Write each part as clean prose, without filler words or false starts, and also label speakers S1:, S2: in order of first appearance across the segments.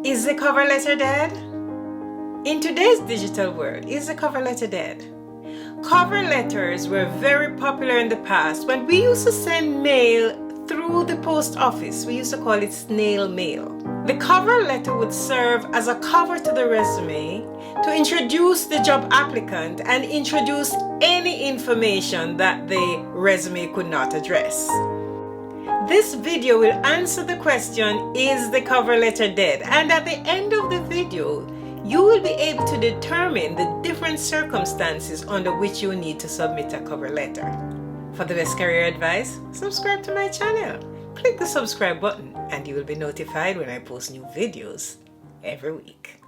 S1: Is the cover letter dead? In today's digital world, is the cover letter dead? Cover letters were very popular in the past. When we used to send mail through the post office, we used to call it snail mail. The cover letter would serve as a cover to the resume to introduce the job applicant and introduce any information that the resume could not address. This video will answer the question, is the cover letter dead? And at the end of the video, you will be able to determine the different circumstances under which you need to submit a cover letter. For the best career advice, subscribe to my channel. Click the subscribe button and you will be notified when I post new videos every week.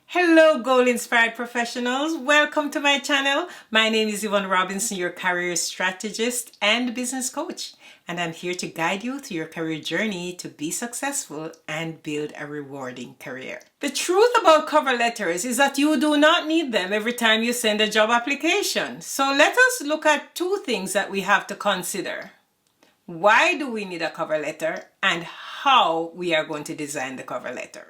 S1: Hello goal-inspired professionals, welcome to my channel. My name is Yvonne Robinson, your career strategist and business coach. And I'm here to guide you through your career journey to be successful and build a rewarding career. The truth about cover letters is that you do not need them every time you send a job application. So let us look at two things that we have to consider. Why do we need a cover letter and how we are going to design the cover letter?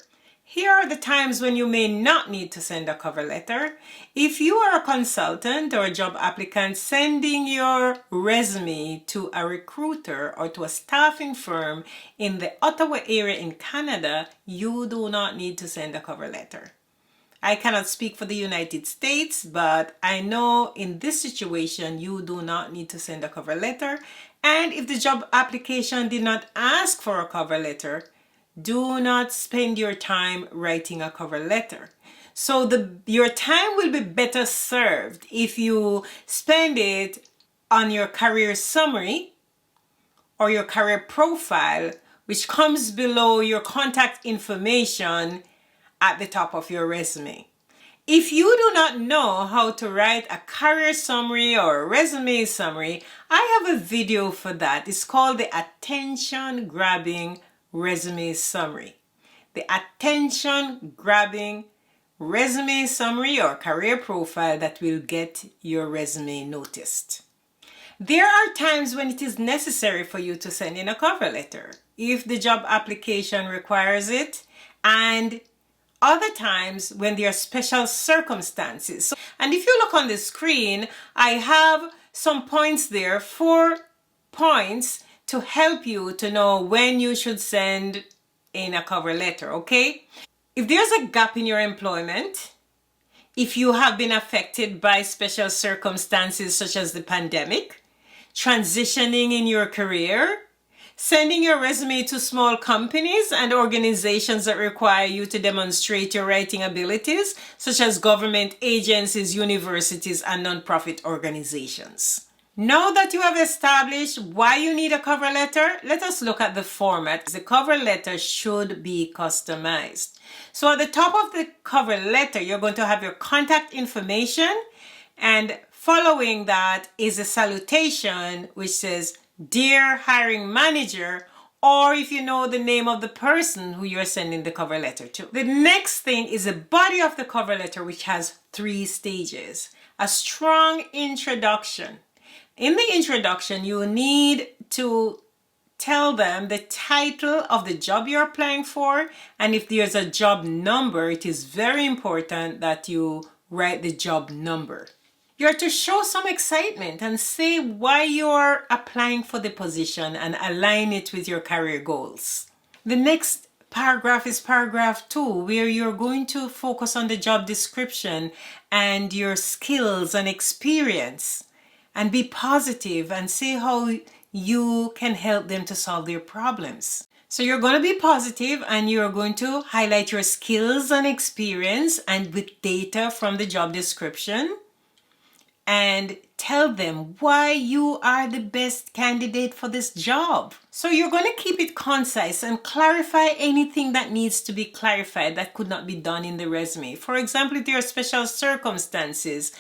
S1: Here are the times when you may not need to send a cover letter. If you are a consultant or a job applicant sending your resume to a recruiter or to a staffing firm in the Ottawa area in Canada, you do not need to send a cover letter. I cannot speak for the United States, but I know in this situation, you do not need to send a cover letter. And if the job application did not ask for a cover letter, do not spend your time writing a cover letter. So your time will be better served if you spend it on your career summary or your career profile, which comes below your contact information at the top of your resume. If you do not know how to write a career summary or a resume summary, I have a video for that. It's called the Attention Grabbing Resume Summary. The attention grabbing resume summary or career profile that will get your resume noticed. There are times when it is necessary for you to send in a cover letter if the job application requires it, and other times when there are special circumstances. And if you look on the screen, I have some points there, 4 points to help you to know when you should send in a cover letter, okay? If there's a gap in your employment, if you have been affected by special circumstances such as the pandemic, transitioning in your career, sending your resume to small companies and organizations that require you to demonstrate your writing abilities, such as government agencies, universities, and nonprofit organizations. Now that you have established why you need a cover letter, let us look at the format. The cover letter should be customized. So at the top of the cover letter, you're going to have your contact information, and following that is a salutation which says, "Dear hiring manager," or if you know the name of the person who you're sending the cover letter to. The next thing is the body of the cover letter, which has 3 stages. A strong introduction. In the introduction, you need to tell them the title of the job you're applying for, and if there's a job number, it is very important that you write the job number. You're to show some excitement and say why you're applying for the position and align it with your career goals. The next paragraph is paragraph 2, where you're going to focus on the job description and your skills and experience. And be positive and say how you can help them to solve their problems. So you're going to be positive and you're going to highlight your skills and experience and with data from the job description, and tell them why you are the best candidate for this job. So you're going to keep it concise and clarify anything that needs to be clarified that could not be done in the resume. For example, if there are special circumstances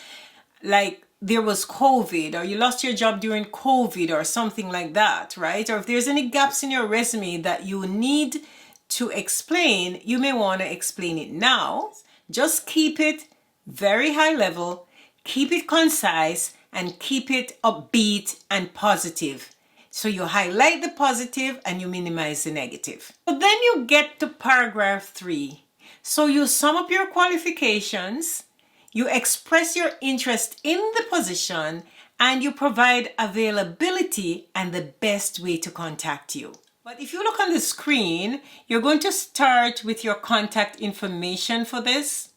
S1: like there was COVID, or you lost your job during COVID or something like that, right? Or if there's any gaps in your resume that you need to explain, you may want to explain it now. Just keep it very high level, keep it concise, and keep it upbeat and positive. So you highlight the positive and you minimize the negative. So then you get to paragraph 3. So you sum up your qualifications, you express your interest in the position, and you provide availability and the best way to contact you. But if you look on the screen, you're going to start with your contact information for this.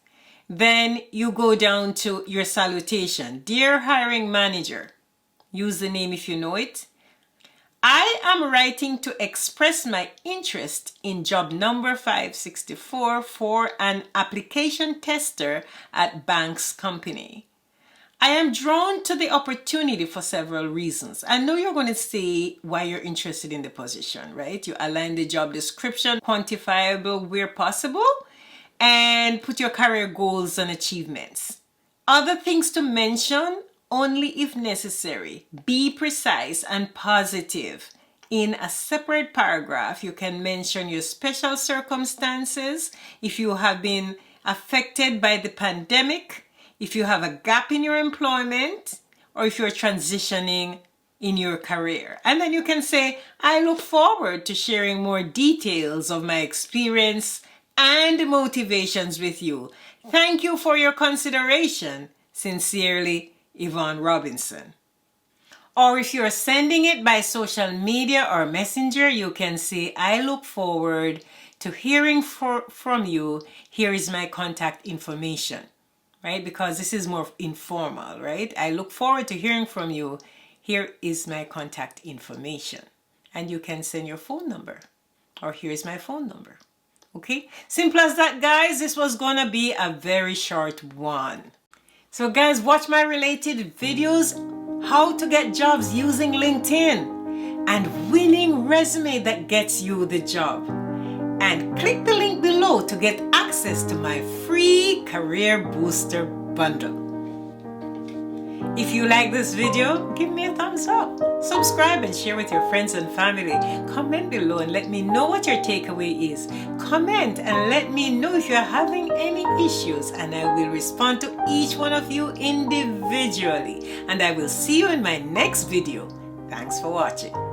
S1: Then you go down to your salutation. Dear hiring manager, use the name if you know it. I am writing to express my interest in job number 564 for an application tester at Banks Company. I am drawn to the opportunity for several reasons. I know you're going to say why you're interested in the position, right? You align the job description, quantifiable where possible, and put your career goals and achievements. Other things to mention, only if necessary. Be precise and positive. In a separate paragraph, you can mention your special circumstances, if you have been affected by the pandemic, if you have a gap in your employment, or if you're transitioning in your career. And then you can say, I look forward to sharing more details of my experience and motivations with you. Thank you for your consideration. Sincerely, Yvonne Robinson. Or if you're sending it by social media or messenger, you can say, I look forward to hearing from you. Here is my contact information. Right? Because this is more informal, right? I look forward to hearing from you. Here is my contact information. And you can send your phone number, or here's my phone number. Okay? Simple as that, guys. This was gonna be a very short one. So guys, watch my related videos, how to get jobs using LinkedIn and winning resume that gets you the job. And click the link below to get access to my free Career Booster bundle. If you like this video, give me a thumbs up. Subscribe and share with your friends and family. Comment below and let me know what your takeaway is. Comment and let me know if you're having any issues, and I will respond to each one of you individually. And I will see you in my next video. Thanks for watching.